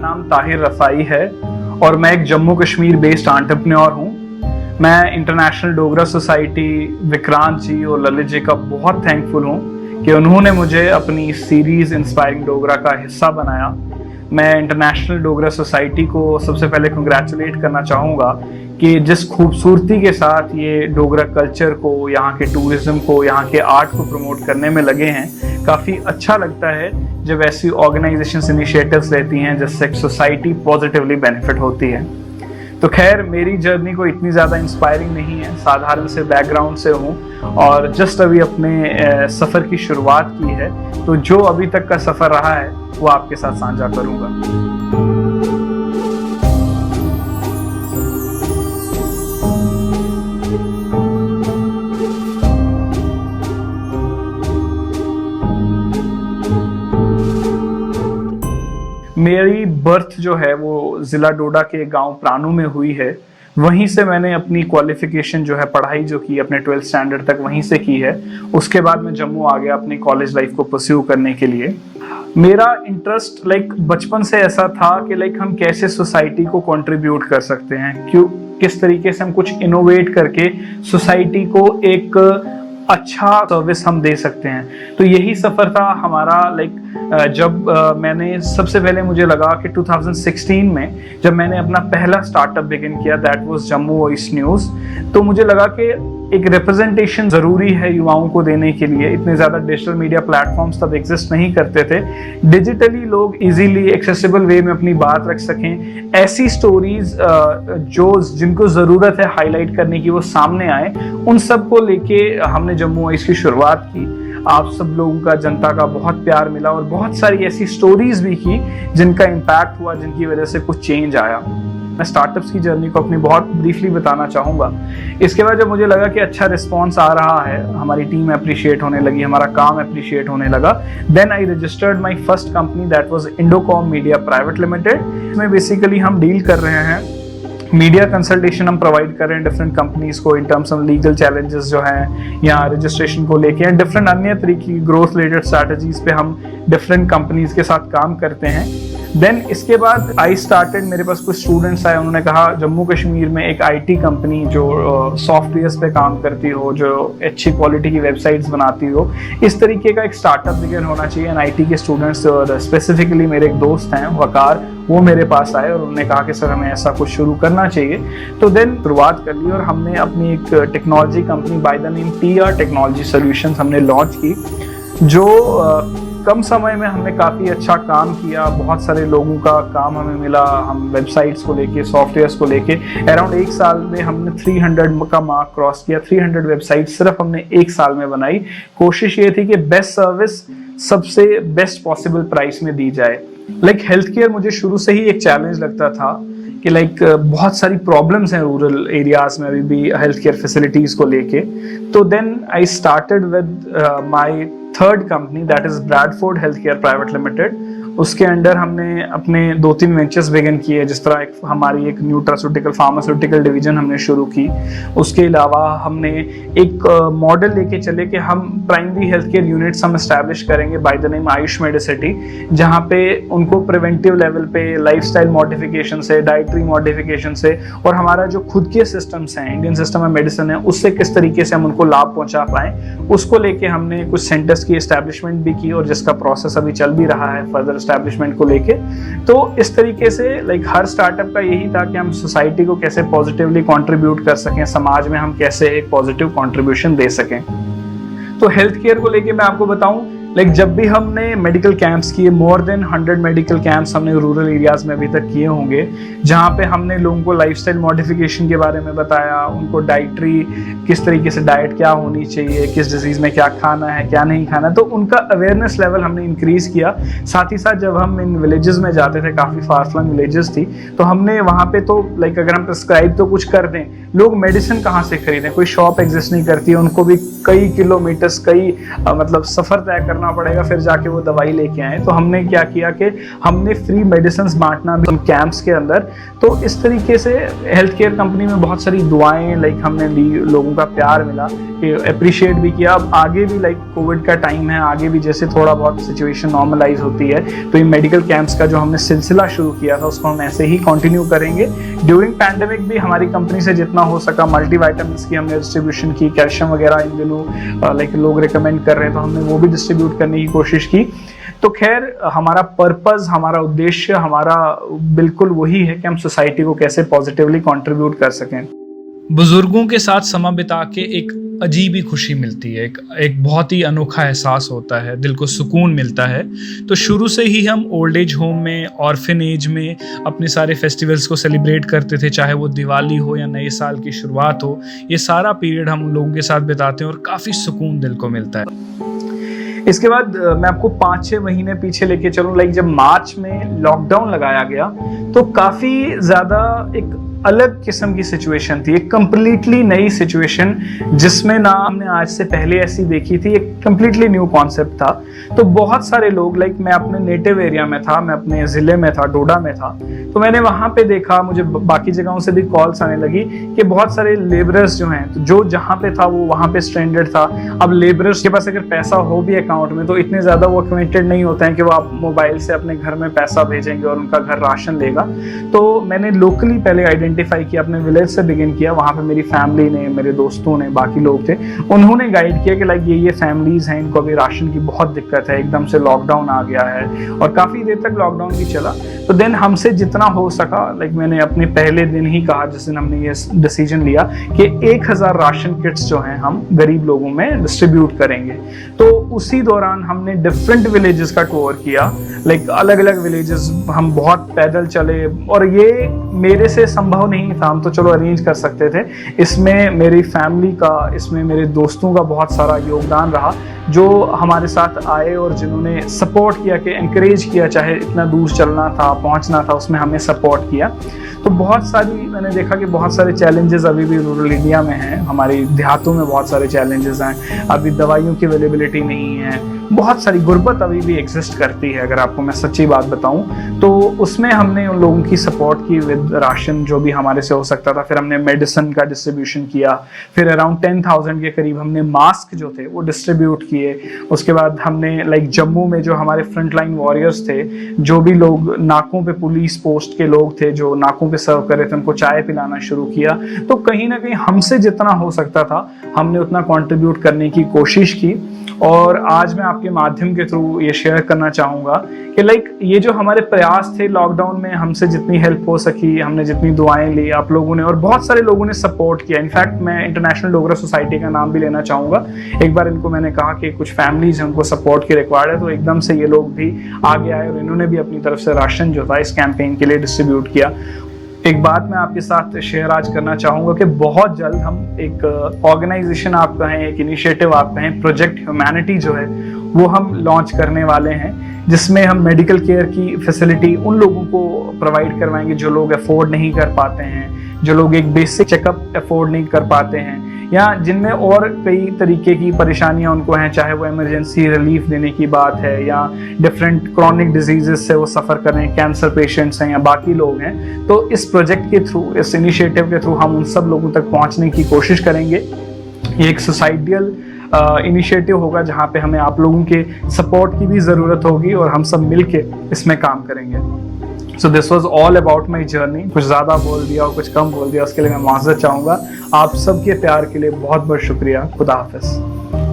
नाम ताहिर रफ़ाई है और मैं एक जम्मू कश्मीर बेस्ड एंटरप्रेन्योर हूँ। मैं इंटरनेशनल डोगरा सोसाइटी, विक्रांत जी और ललित जी का बहुत थैंकफुल हूँ कि उन्होंने मुझे अपनी सीरीज इंस्पायरिंग डोगरा का हिस्सा बनाया। मैं इंटरनेशनल डोगरा सोसाइटी को सबसे पहले कंग्रेचुलेट करना चाहूँगा कि जिस खूबसूरती के साथ ये डोगरा कल्चर को, यहाँ के टूरिज्म को, यहाँ के आर्ट को प्रमोट करने में लगे हैं। काफ़ी अच्छा लगता है जब ऐसी ऑर्गेनाइजेशंस इनिशिएटिव्स लेती हैं जिससे सोसाइटी पॉजिटिवली बेनिफिट होती है। तो खैर, मेरी जर्नी को इतनी ज़्यादा इंस्पायरिंग नहीं है, साधारण से बैकग्राउंड से हूँ और जस्ट अभी अपने सफ़र की शुरुआत की है। तो जो अभी तक का सफ़र रहा है वो आपके साथ साझा करूँगा। मेरी बर्थ जो है वो ज़िला डोडा के गांव प्राणू में हुई है। वहीं से मैंने अपनी क्वालिफिकेशन जो है, पढ़ाई जो की अपने 12th स्टैंडर्ड तक वहीं से की है। उसके बाद मैं जम्मू आ गया अपनी कॉलेज लाइफ को परस्यू करने के लिए। मेरा इंटरेस्ट बचपन से ऐसा था कि हम कैसे सोसाइटी को कंट्रीब्यूट कर सकते हैं, किस तरीके से हम कुछ इनोवेट करके सोसाइटी को एक अच्छा सर्विस हम दे सकते हैं। तो यही सफ़र था हमारा। जब मैंने सबसे पहले मुझे लगा कि 2016 में जब मैंने अपना पहला स्टार्टअप बिगिन किया, that was Jammu voice news, तो मुझे लगा कि एक रिप्रेजेंटेशन ज़रूरी है युवाओं को देने के लिए। इतने ज़्यादा डिजिटल मीडिया प्लेटफॉर्म्स तब एग्जिस्ट नहीं करते थे। डिजिटली लोग इजीली एक्सेसिबल वे में अपनी बात रख सकें, ऐसी स्टोरीज जिनको ज़रूरत है हाईलाइट करने की वो सामने आए, उन सब को लेके हमने जम्मू वॉइस की शुरुआत की। आप सब लोगों का, जनता का बहुत प्यार मिला और बहुत सारी ऐसी स्टोरीज भी की जिनका इम्पैक्ट हुआ, जिनकी वजह से कुछ चेंज आया। मैं स्टार्टअप्स की जर्नी को अपनी बहुत ब्रीफली बताना चाहूँगा। इसके बाद जब मुझे लगा कि अच्छा रिस्पॉन्स आ रहा है, हमारी टीम अप्रिशिएट होने लगी, हमारा काम अप्रिशिएट होने लगा, then I registered my first company, that was Indocom media private limited. इसमें बेसिकली हम डील कर रहे हैं, मीडिया कंसल्टेशन हम प्रोवाइड कर रहे हैं डिफरेंट कंपनीज को in terms of legal challenges जो हैं या रजिस्ट्रेशन को लेके, एंड डिफरेंट अन्य तरीके की ग्रोथ रिलेटेड स्ट्रैटेजीज पे हम डिफरेंट कंपनीज के साथ काम करते हैं। देन इसके बाद आई स्टार्टेड, मेरे पास कुछ स्टूडेंट्स आए, उन्होंने कहा जम्मू कश्मीर में एक आईटी कंपनी जो सॉफ्टवेयर्स पे काम करती हो, जो अच्छी क्वालिटी की वेबसाइट्स बनाती हो, इस तरीके का एक स्टार्टअप बिगिन होना चाहिए। एंड आईटी के स्टूडेंट्स और स्पेसिफिकली मेरे एक दोस्त हैं वकार, वो मेरे पास आए और उन्होंने कहा कि सर हमें ऐसा कुछ शुरू करना चाहिए। तो देन शुरुआत कर ली और हमने अपनी एक technology company by the name TR technology solutions हमने लॉन्च की, जो कम समय में हमने काफ़ी अच्छा काम किया। बहुत सारे लोगों का काम हमें मिला। हम वेबसाइट्स को लेके, सॉफ्टवेयर्स को लेके अराउंड एक साल में हमने 300 का मार्क क्रॉस किया। 300 वेबसाइट सिर्फ हमने एक साल में बनाई। कोशिश ये थी कि बेस्ट सर्विस सबसे बेस्ट पॉसिबल प्राइस में दी जाए। हेल्थ केयर मुझे शुरू से ही एक चैलेंज लगता था कि बहुत सारी प्रॉब्लम्स हैं रूरल एरियाज में अभी भी हेल्थ केयर फैसिलिटीज को लेके। तो then I started with my third company, that is Bradford health care private limited. उसके अंडर हमने अपने 2-3 वेंचर्स बिगिन किए, जिस तरह हमारी एक न्यूट्रास्यूटिकल फार्मास्यूटिकल डिवीजन हमने शुरू की। उसके अलावा हमने एक मॉडल लेके चले कि हम प्राइमरी हेल्थ केयर यूनिट्स हम एस्टैब्लिश करेंगे by the name Ayush Medicity, जहाँ पे उनको प्रिवेंटिव लेवल पे लाइफस्टाइल मॉडिफिकेशन से, डाइटरी मॉडिफिकेशन से और हमारा जो खुद के सिस्टम्स हैं, इंडियन सिस्टम ऑफ मेडिसिन है, उससे किस तरीके से हम उनको लाभ पहुंचा पाएं, उसको लेके हमने कुछ सेंटर्स की एस्टैब्लिशमेंट भी की और जिसका प्रोसेस अभी चल भी रहा है फर्दर एस्टैब्लिशमेंट को लेके। तो इस तरीके से हर स्टार्टअप का यही था कि हम सोसाइटी को कैसे पॉजिटिवली कंट्रीब्यूट कर सकें, समाज में हम कैसे एक पॉजिटिव कंट्रीब्यूशन दे सकें। तो हेल्थ केयर को लेके मैं आपको बताऊं, जब भी हमने मेडिकल कैंप्स किए, मोर देन 100 मेडिकल कैंप्स हमने रूरल एरियाज में अभी तक किए होंगे, जहाँ पे हमने लोगों को लाइफस्टाइल मॉडिफिकेशन के बारे में बताया, उनको डाइटरी, किस तरीके से डाइट क्या होनी चाहिए, किस डिजीज में क्या खाना है क्या नहीं खाना, तो उनका अवेयरनेस लेवल हमने इंक्रीज किया। साथ ही साथ जब हम इन विलेजेस में जाते थे, काफ़ी फार फ्लंग विलेजेस थी, तो हमने वहाँ पे तो अगर हम प्रिस्क्राइब तो कुछ कर दें, लोग मेडिसिन कहाँ से खरीदें, कोई शॉप एग्जिस्ट नहीं करती है, उनको भी कई किलोमीटर्स, कई सफ़र तय करना करना पड़ेगा, फिर जाके वो दवाई लेके आए। तो हमने क्या किया कि हमने फ्री मेडिसिन बांटना भी कैंप्स के अंदर। तो इस तरीके से हेल्थ केयर कंपनी में बहुत सारी दुआएं लाइक हमने दी, लोगों का प्यार मिला, अप्रिशिएट भी किया। अब आगे भी लाइक कोविड का टाइम है, आगे भी जैसे थोड़ा बहुत सिचुएशन नॉर्मलाइज होती है तो ये मेडिकल कैंप्स का जो हमने सिलसिला शुरू किया था उसको हम ऐसे ही कंटिन्यू करेंगे। ड्यूरिंग पैंडेमिक भी हमारी कंपनी से जितना हो सका मल्टीविटामिन्स की हमने डिस्ट्रीब्यूशन की, कैल्शियम वगैरह इन दिनों लाइक लोग रिकमेंड कर रहे हैं तो हमने वो भी डिस्ट्रीब्यूट करने की कोशिश की। तो खैर हमारा पर्पस, हमारा उद्देश्य, हमारा बिल्कुल वही है कि हम सोसाइटी को कैसे पॉजिटिवली कंट्रीब्यूट कर सकें। बुजुर्गों के साथ समय बिता के एक अजीब ही खुशी मिलती है, एक बहुत ही अनोखा एहसास होता है, दिल को सुकून मिलता है। तो शुरू से ही हम ओल्ड एज होम में, ऑर्फनेज में अपने सारे फेस्टिवल्स को सेलिब्रेट करते थे, चाहे वो दिवाली हो या नए साल की शुरुआत हो। ये सारा पीरियड हम उन लोगों के साथ बिताते हैं और काफ़ी सुकून दिल को मिलता है। इसके बाद मैं आपको 5-6 महीने पीछे लेके चलूं, लाइक जब मार्च में लॉकडाउन लगाया गया तो काफी ज्यादा एक अलग किस्म की सिचुएशन थी, एक कंप्लीटली नई सिचुएशन जिसमें ना हमने आज से पहले ऐसी देखी थी, एक कंप्लीटली न्यू कॉन्सेप्ट था। तो बहुत सारे लोग, लाइक मैं अपने नेटिव एरिया में था, मैं अपने जिले में था, डोडा में था, तो मैंने वहां पे देखा, मुझे बाकी जगहों से भी कॉल्स आने लगी कि बहुत सारे लेबरर्स जो हैं, तो जो जहाँ पे था वो वहां पे स्ट्रेंडेड था। अब लेबरर्स के पास अगर पैसा हो भी अकाउंट में तो इतने ज्यादा वो एक्वेंटेड नहीं होते हैं कि वो आप मोबाइल से अपने घर में पैसा भेजेंगे और उनका घर राशन लेगा। तो मैंने लोकली पहले आइडेंटिफाई किया, अपने विलेज से बिगिन किया। वहां पे मेरी फैमिली ने, मेरे दोस्तों ने, बाकी लोग थे, उन्होंने गाइड किया कि लाइक ये फैमिलीज हैं, इनको अभी राशन की बहुत दिक्कत है, एकदम से लॉकडाउन आ गया है और काफी देर तक लॉकडाउन भी चला। तो देन हमसे जितना हो सका, लाइक मैंने अपने पहले दिन ही कहा, जिस दिन हमने ये डिसीजन लिया कि 1000 राशन किट्स जो हैं हम गरीब लोगों में डिस्ट्रीब्यूट करेंगे। तो उसी दौरान हमने डिफरेंट विलेजेस का टूर किया, लाइक अलग अलग विलेजेस हम बहुत पैदल चले और ये मेरे से संभव नहीं था, हम तो चलो अरेंज कर सकते थे। इसमें मेरी फैमिली का, इसमें मेरे दोस्तों का बहुत सारा योगदान रहा जो हमारे साथ आए और जिन्होंने सपोर्ट किया, कि एनकरेज किया, चाहे इतना दूर चलना था, पहुंचना था, उसमें हमें सपोर्ट किया। तो बहुत सारी मैंने देखा कि बहुत सारे चैलेंजेस अभी भी रूरल इंडिया में हैं, हमारे देहातों में बहुत सारे चैलेंजेस हैं, अभी दवाइयों की अवेलेबिलिटी नहीं है, बहुत सारी गुर्बत अभी भी एग्जिस्ट करती है, अगर आपको मैं सच्ची बात बताऊं। तो उसमें हमने उन लोगों की सपोर्ट की विद राशन जो भी हमारे से हो सकता था। फिर हमने मेडिसिन का डिस्ट्रीब्यूशन किया, फिर अराउंड 10,000 के करीब हमने मास्क जो थे वो डिस्ट्रीब्यूट किए। उसके बाद हमने लाइक जम्मू में जो हमारे फ्रंटलाइन वॉरियर्स थे, जो भी लोग नाकों पे, पुलिस पोस्ट के लोग थे जो नाकों पे सर्व कर रहे थे, उनको चाय पिलाना शुरू किया। तो कहीं ना कहीं हमसे जितना हो सकता था हमने उतना कंट्रीब्यूट करने की कोशिश की। और आज मैं आपके माध्यम के थ्रू ये शेयर करना चाहूँगा कि लाइक ये जो हमारे प्रयास थे लॉकडाउन में, हमसे जितनी हेल्प हो सकी, हमने जितनी दुआएं ली आप लोगों ने, और बहुत सारे लोगों ने सपोर्ट किया। इनफैक्ट मैं इंटरनेशनल डोगरा सोसाइटी का नाम भी लेना चाहूँगा। एक बार इनको मैंने कहा कि कुछ फैमिलीज हैं उनको सपोर्ट की रिक्वायर्ड है, तो एकदम से ये लोग भी आगे आए और इन्होंने भी अपनी तरफ से राशन जो था इस कैंपेन के लिए डिस्ट्रीब्यूट किया। एक बात मैं आपके साथ शेयर आज करना चाहूँगा कि बहुत जल्द हम एक ऑर्गेनाइजेशन आप कहें, एक इनिशिएटिव आप कहें, प्रोजेक्ट ह्यूमैनिटी जो है वो हम लॉन्च करने वाले हैं, जिसमें हम मेडिकल केयर की फैसिलिटी उन लोगों को प्रोवाइड करवाएंगे जो लोग अफोर्ड नहीं कर पाते हैं, जो लोग एक बेसिक चेकअप अफोर्ड नहीं कर पाते हैं, या जिनमें और कई तरीके की परेशानियां उनको हैं, चाहे वो इमरजेंसी रिलीफ देने की बात है या डिफरेंट क्रॉनिक डिजीजेस से वो सफ़र कर रहे हैं, कैंसर पेशेंट्स हैं या बाकी लोग हैं। तो इस प्रोजेक्ट के थ्रू, इस इनिशिएटिव के थ्रू हम उन सब लोगों तक पहुंचने की कोशिश करेंगे। ये एक सोसाइटियल इनिशिएटिव होगा जहाँ पे हमें आप लोगों के सपोर्ट की भी ज़रूरत होगी और हम सब मिल के इसमें काम करेंगे। So this was all about my journey. कुछ ज़्यादा बोल दिया और कुछ कम बोल दिया, उसके लिए मैं माफ़रत चाहूँगा। आप सबके प्यार के लिए बहुत बहुत शुक्रिया। खुदा हाफिज़।